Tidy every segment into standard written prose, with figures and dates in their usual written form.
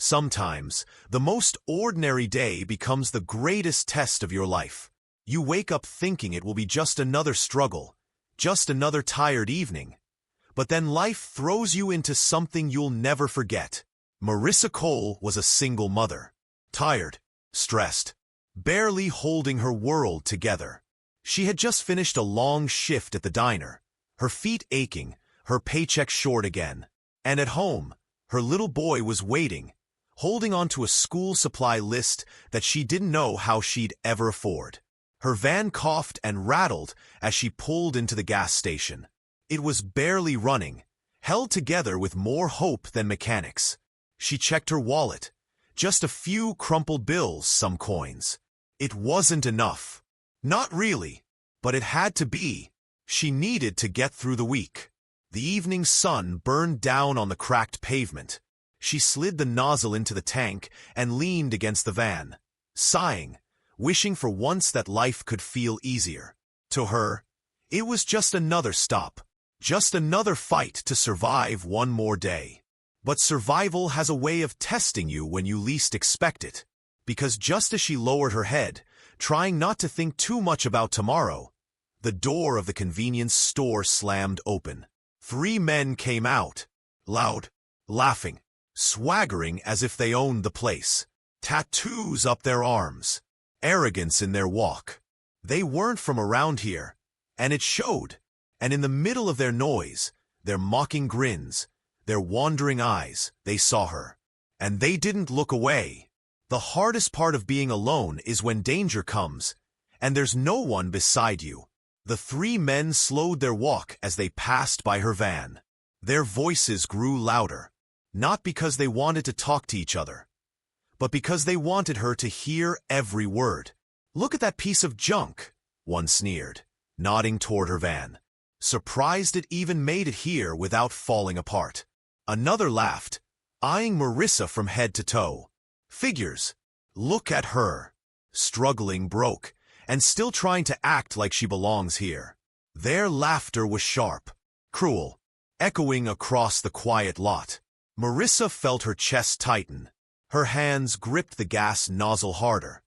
Sometimes, the most ordinary day becomes the greatest test of your life. You wake up thinking it will be just another struggle, just another tired evening. But then life throws you into something you'll never forget. Marissa Cole was a single mother. Tired, stressed, barely holding her world together. She had just finished a long shift at the diner, her feet aching, her paycheck short again. And at home, her little boy was waiting, holding on to a school supply list that she didn't know how she'd ever afford. Her van coughed and rattled as she pulled into the gas station. It was barely running, held together with more hope than mechanics. She checked her wallet. Just a few crumpled bills, some coins. It wasn't enough. Not really, but it had to be. She needed to get through the week. The evening sun burned down on the cracked pavement. She slid the nozzle into the tank and leaned against the van, sighing, wishing for once that life could feel easier. To her, it was just another stop, just another fight to survive one more day. But survival has a way of testing you when you least expect it, because just as she lowered her head, trying not to think too much about tomorrow, the door of the convenience store slammed open. 3 men came out, loud, laughing, swaggering as if they owned the place, tattoos up their arms, arrogance in their walk. They weren't from around here, and it showed. And in the middle of their noise, their mocking grins, their wandering eyes, they saw her. And they didn't look away. The hardest part of being alone is when danger comes, and there's no one beside you. The 3 men slowed their walk as they passed by her van. Their voices grew louder, not because they wanted to talk to each other, but because they wanted her to hear every word. "Look at that piece of junk," one sneered, nodding toward her van, surprised it even made it here without falling apart. Another laughed, eyeing Marissa from head to toe. "Figures. Look at her. Struggling broke, and still trying to act like she belongs here." Their laughter was sharp, cruel, echoing across the quiet lot. Marissa felt her chest tighten. Her hands gripped the gas nozzle harder,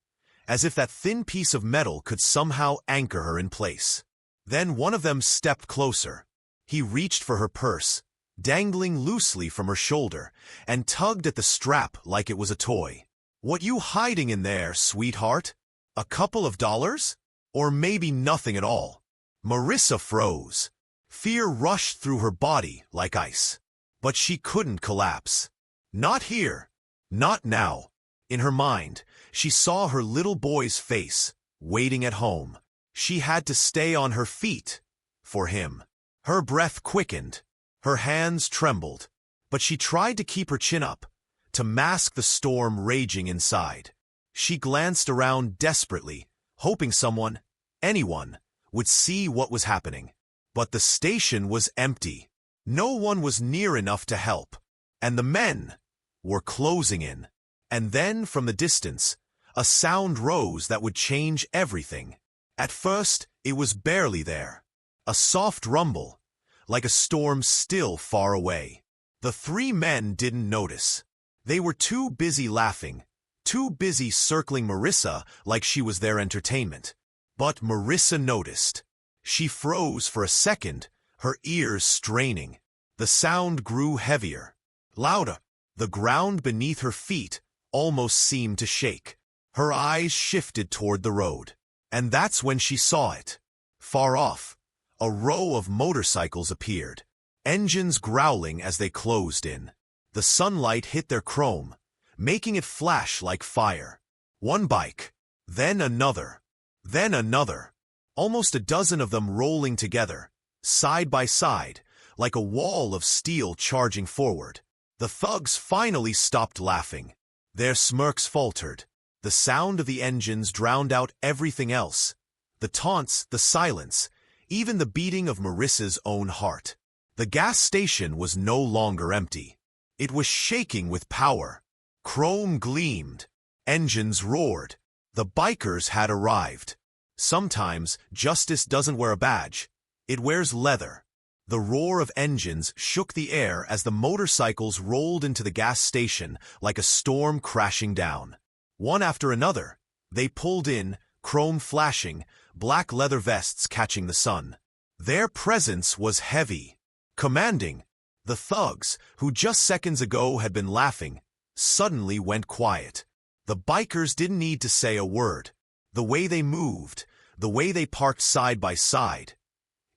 as if that thin piece of metal could somehow anchor her in place. Then one of them stepped closer. He reached for her purse, dangling loosely from her shoulder, and tugged at the strap like it was a toy. "What you hiding in there, sweetheart? A couple of dollars? Or maybe nothing at all?" Marissa froze. Fear rushed through her body like ice. But she couldn't collapse. Not here. Not now. In her mind, she saw her little boy's face, waiting at home. She had to stay on her feet. For him. Her breath quickened. Her hands trembled. But she tried to keep her chin up, to mask the storm raging inside. She glanced around desperately, hoping someone, anyone, would see what was happening. But the station was empty. No one was near enough to help. And the men were closing in. And then, from the distance, a sound rose that would change everything. At first, it was barely there. A soft rumble, like a storm still far away. The 3 men didn't notice. They were too busy laughing, too busy circling Marissa like she was their entertainment. But Marissa noticed. She froze for a second, her ears straining. The sound grew heavier, louder. The ground beneath her feet almost seemed to shake. Her eyes shifted toward the road. And that's when she saw it. Far off, a row of motorcycles appeared, engines growling as they closed in. The sunlight hit their chrome, making it flash like fire. One bike, then another, then another. Almost a dozen of them rolling together, side by side, like a wall of steel charging forward. The thugs finally stopped laughing. Their smirks faltered. The sound of the engines drowned out everything else. The taunts, the silence, even the beating of Marissa's own heart. The gas station was no longer empty. It was shaking with power. Chrome gleamed. Engines roared. The bikers had arrived. Sometimes justice doesn't wear a badge. It wears leather. The roar of engines shook the air as the motorcycles rolled into the gas station like a storm crashing down. One after another, they pulled in, chrome flashing, black leather vests catching the sun. Their presence was heavy, commanding. The thugs, who just seconds ago had been laughing, suddenly went quiet. The bikers didn't need to say a word. The way they moved, the way they parked side by side,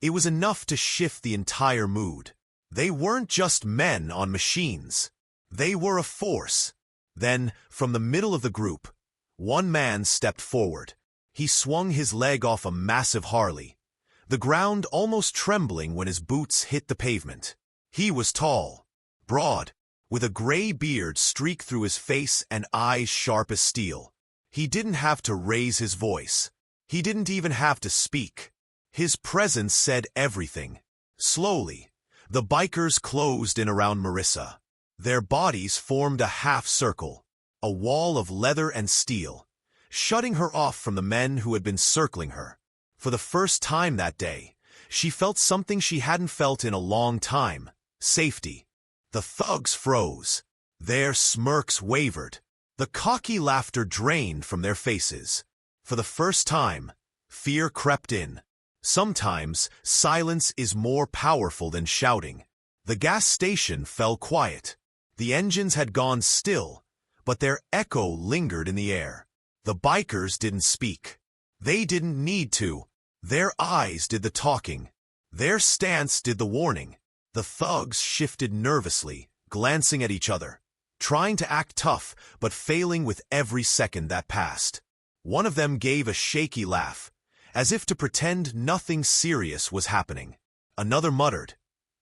it was enough to shift the entire mood. They weren't just men on machines. They were a force. Then, from the middle of the group, one man stepped forward. He swung his leg off a massive Harley, the ground almost trembling when his boots hit the pavement. He was tall, broad, with a gray beard streaked through his face and eyes sharp as steel. He didn't have to raise his voice. He didn't even have to speak. His presence said everything. Slowly, the bikers closed in around Marissa. Their bodies formed a half circle, a wall of leather and steel, shutting her off from the men who had been circling her. For the first time that day, she felt something she hadn't felt in a long time: safety. The thugs froze. Their smirks wavered. The cocky laughter drained from their faces. For the first time, fear crept in. Sometimes, silence is more powerful than shouting. The gas station fell quiet. The engines had gone still, but their echo lingered in the air. The bikers didn't speak. They didn't need to. Their eyes did the talking. Their stance did the warning. The thugs shifted nervously, glancing at each other, trying to act tough, but failing with every second that passed. One of them gave a shaky laugh, as if to pretend nothing serious was happening. Another muttered,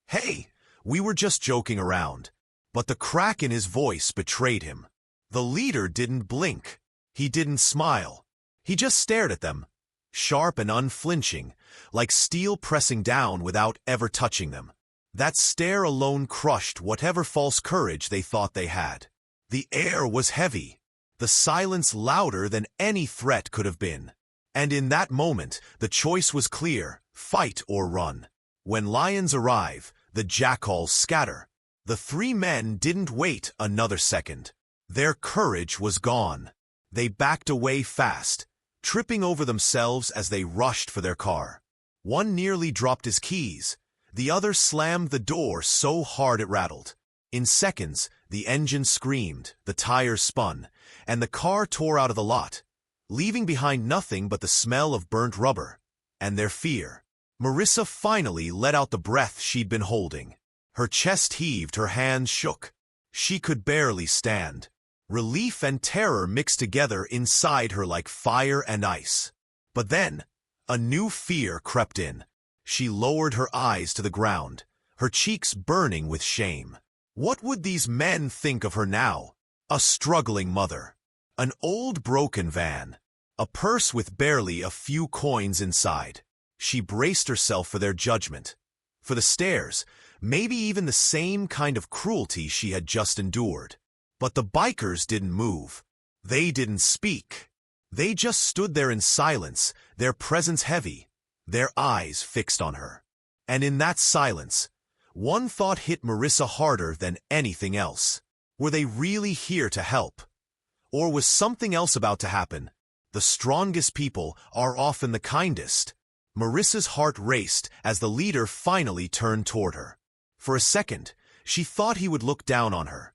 "Hey, we were just joking around." But the crack in his voice betrayed him. The leader didn't blink. He didn't smile. He just stared at them, sharp and unflinching, like steel pressing down without ever touching them. That stare alone crushed whatever false courage they thought they had. The air was heavy, the silence louder than any threat could have been. And in that moment, the choice was clear: fight or run. When lions arrive, the jackals scatter. The three men didn't wait another second. Their courage was gone. They backed away fast, tripping over themselves as they rushed for their car. One nearly dropped his keys. The other slammed the door so hard it rattled. In seconds, the engine screamed, the tires spun, and the car tore out of the lot, leaving behind nothing but the smell of burnt rubber and their fear. Marissa finally let out the breath she'd been holding. Her chest heaved, her hands shook. She could barely stand. Relief and terror mixed together inside her like fire and ice. But then, a new fear crept in. She lowered her eyes to the ground, her cheeks burning with shame. What would these men think of her now? A struggling mother. An old broken van. A purse with barely a few coins inside. She braced herself for their judgment. For the stares, maybe even the same kind of cruelty she had just endured. But the bikers didn't move. They didn't speak. They just stood there in silence, their presence heavy, their eyes fixed on her. And in that silence, one thought hit Marissa harder than anything else. Were they really here to help? Or was something else about to happen? The strongest people are often the kindest. Marissa's heart raced as the leader finally turned toward her. For a second, she thought he would look down on her.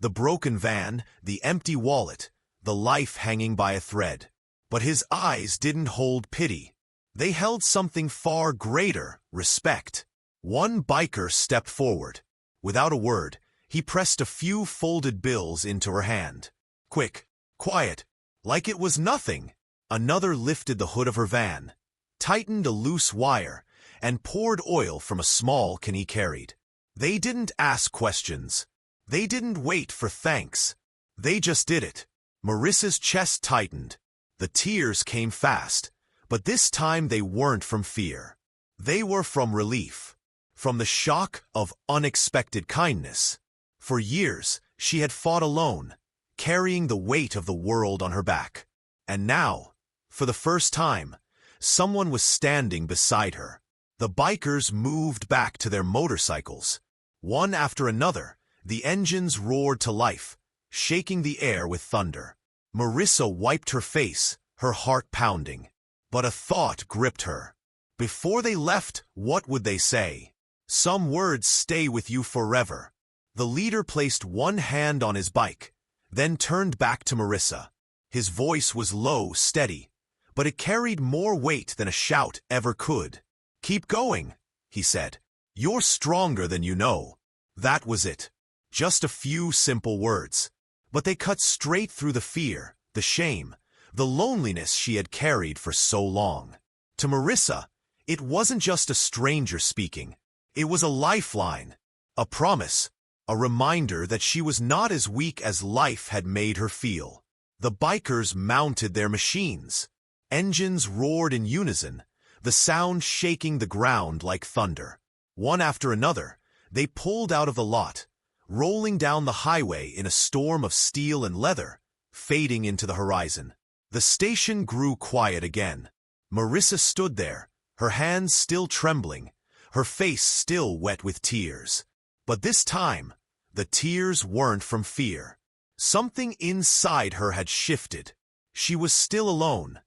The broken van, the empty wallet, the life hanging by a thread. But his eyes didn't hold pity. They held something far greater: respect. One biker stepped forward. Without a word, he pressed a few folded bills into her hand. Quick, quiet, like it was nothing. Another lifted the hood of her van, tightened a loose wire, and poured oil from a small can he carried. They didn't ask questions. They didn't wait for thanks. They just did it. Marissa's chest tightened. The tears came fast, but this time they weren't from fear. They were from relief, from the shock of unexpected kindness. For years, she had fought alone, carrying the weight of the world on her back. And now, for the first time, someone was standing beside her. The bikers moved back to their motorcycles. One after another, the engines roared to life, shaking the air with thunder. Marissa wiped her face, her heart pounding. But a thought gripped her. Before they left, what would they say? Some words stay with you forever. The leader placed one hand on his bike, then turned back to Marissa. His voice was low, steady, but it carried more weight than a shout ever could. "Keep going," he said. "You're stronger than you know." That was it. Just a few simple words. But they cut straight through the fear, the shame, the loneliness she had carried for so long. To Marissa, it wasn't just a stranger speaking. It was a lifeline, a promise, a reminder that she was not as weak as life had made her feel. The bikers mounted their machines. Engines roared in unison, the sound shaking the ground like thunder. One after another, they pulled out of the lot, rolling down the highway in a storm of steel and leather, fading into the horizon. The station grew quiet again. Marissa stood there, her hands still trembling, her face still wet with tears. But this time, the tears weren't from fear. Something inside her had shifted. She was still alone,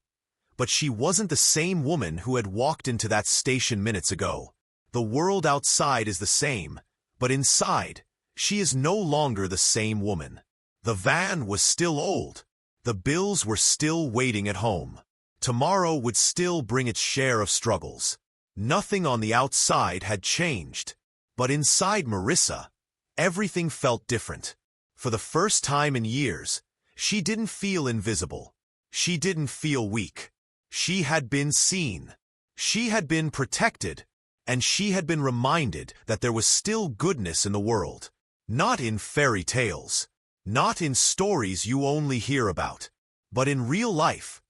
but she wasn't the same woman who had walked into that station minutes ago. The world outside is the same, but inside, she is no longer the same woman. The van was still old. The bills were still waiting at home. Tomorrow would still bring its share of struggles. Nothing on the outside had changed. But inside Marissa, everything felt different. For the first time in years, she didn't feel invisible. She didn't feel weak. She had been seen. She had been protected. And she had been reminded that there was still goodness in the world. Not in fairy tales. Not in stories you only hear about. But in real life.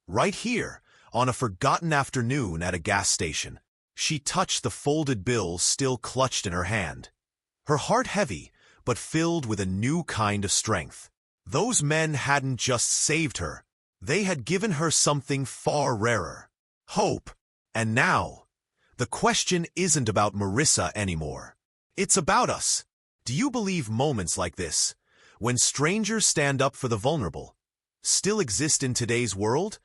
Right here, on a forgotten afternoon at a gas station. She touched the folded bills still clutched in her hand. Her heart heavy, but filled with a new kind of strength. Those men hadn't just saved her. They had given her something far rarer. Hope. And now, the question isn't about Marissa anymore. It's about us. Do you believe moments like this, when strangers stand up for the vulnerable, still exist in today's world?